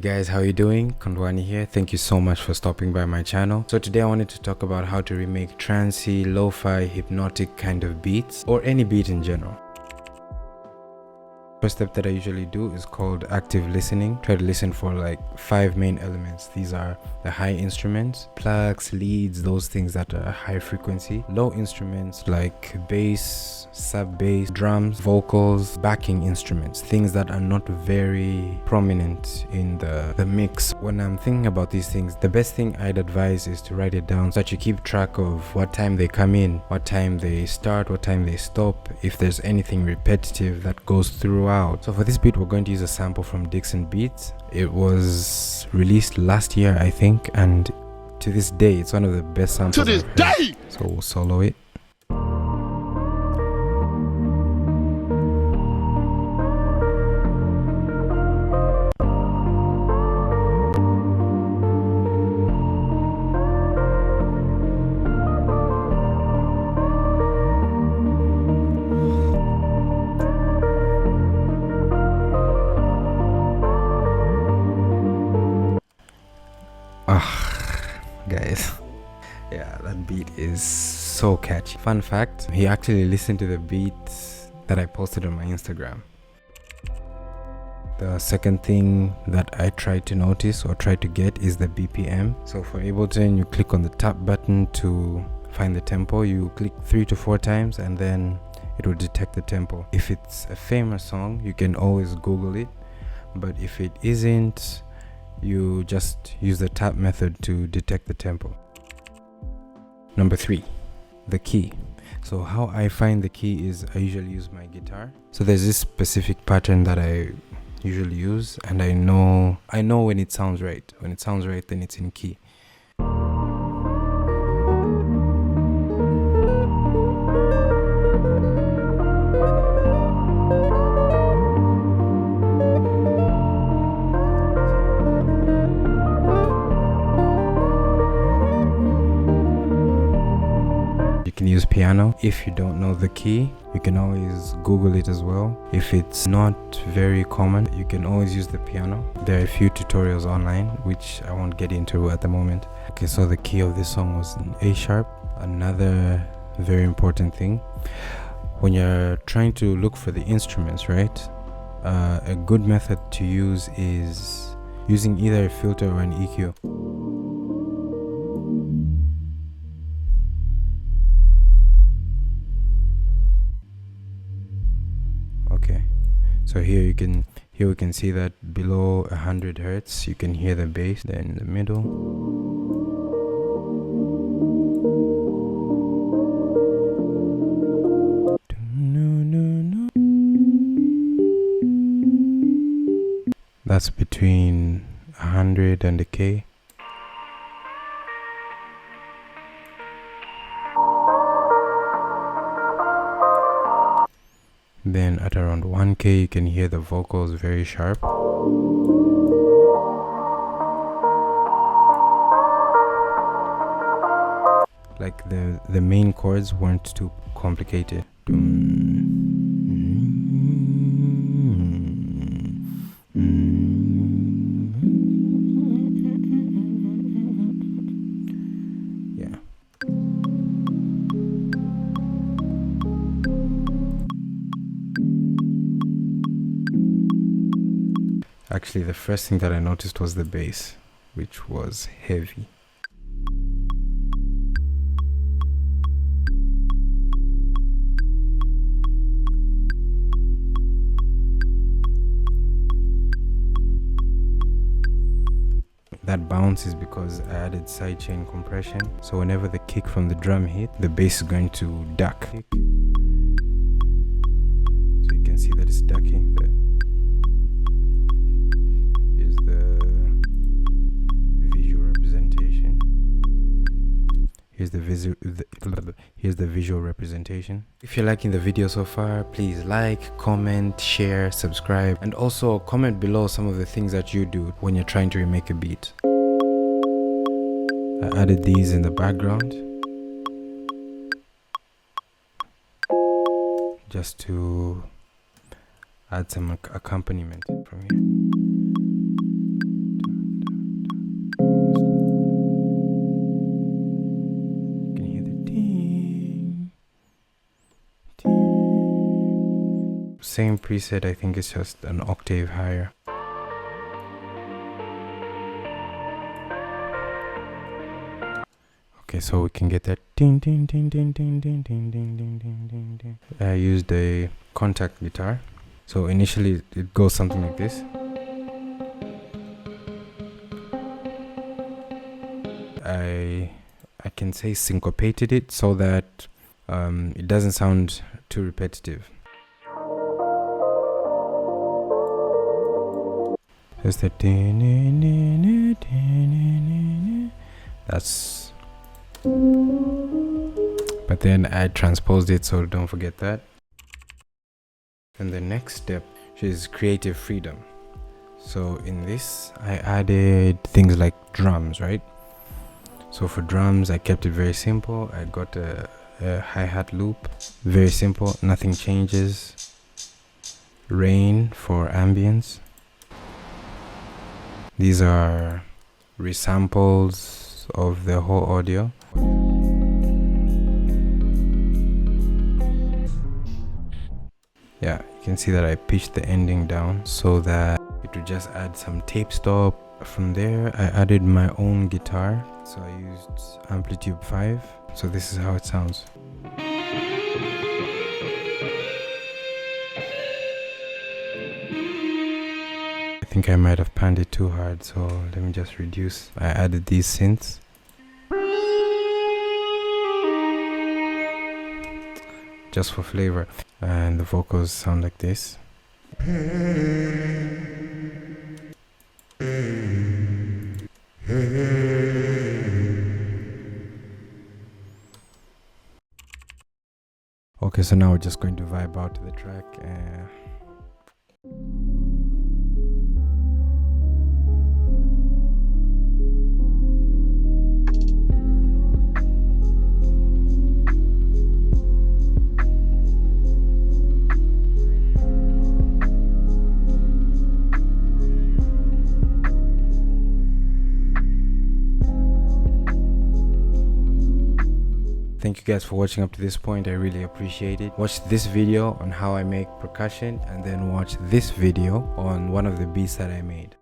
guys, how you doing? Kondwani here. Thank you so much for stopping by my channel. So today I wanted to talk about how to remake trancy, lo-fi, hypnotic kind of beats, or any beat in general. First step that I usually do is called active listening. Try to listen for like 5 main elements. These are the high instruments, plucks, leads, those things that are high frequency. Low instruments like bass, sub bass, drums, vocals, backing instruments, things that are not very prominent in the mix. When I'm thinking about these things, the best thing I'd advise is to write it down so that you keep track of what time they come in, what time they start, what time they stop, if there's anything repetitive that goes throughout. So for this beat, we're going to use a sample from Dixon Beats. It was released last year, I think, and to this day, it's one of the best samples I've heard. So we'll solo it. Guys, yeah, that beat is so catchy. Fun fact, he actually listened to the beat that I posted on my Instagram. The second thing that I try to notice or try to get is the BPM. So for Ableton, you click on the tap button to find the tempo. You click 3 to 4 times and then it will detect the tempo. If it's a famous song, you can always Google it, but if it isn't, you just use the tap method to detect the tempo. Number 3, the key. So how I find the key is I usually use my guitar. So there's this specific pattern that I usually use, and I know when it sounds right. When it sounds right, then it's in key. You can use piano. If you don't know the key, you can always Google it as well. If it's not very common, you can always use the piano. There are a few tutorials online, which I won't get into at the moment. Okay, so the key of this song was an A sharp. Another very important thing, when you're trying to look for the instruments, right? A good method to use is using either a filter or an EQ. Okay, so here we can see that below 100 hertz you can hear the bass. Then in the middle, that's between 100 and a K. Then at around 1K you can hear the vocals very sharp. Like the main chords weren't too complicated. Yeah. Actually, the first thing that I noticed was the bass, which was heavy. That bounce is because I added sidechain compression, so whenever the kick from the drum hit, the bass is going to duck. So you can see that it's ducking there. Here's the visual representation. If you're liking the video so far, please like, comment, share, subscribe, and also comment below some of the things that you do when you're trying to remake a beat. I added these in the background just to add some accompaniment from here. same preset, I think it's just an octave higher. Okay, so we can get that ding ding ding ding ding ding ding ding ding ding ding ding. I used a contact guitar. So initially it goes something like this. I can say syncopated it so that it doesn't sound too repetitive. Just that. That's. But then I transposed it, so don't forget that. And the next step is creative freedom. So in this, I added things like drums, right? So for drums, I kept it very simple. I got a hi-hat loop, very simple, nothing changes. Rain for ambience. These are resamples of the whole audio. Yeah, you can see that I pitched the ending down so that it would just add some tape stop. From there, I added my own guitar. So I used Amplitude 5. So this is how it sounds. I think I might have panned it too hard, so let me just reduce. I added these synths. Just for flavor. And the vocals sound like this. Okay, so now we're just going to vibe out to the track. Thank you guys for watching up to this point. I really appreciate it. Watch this video on how I make percussion and then watch this video on one of the beats that I made.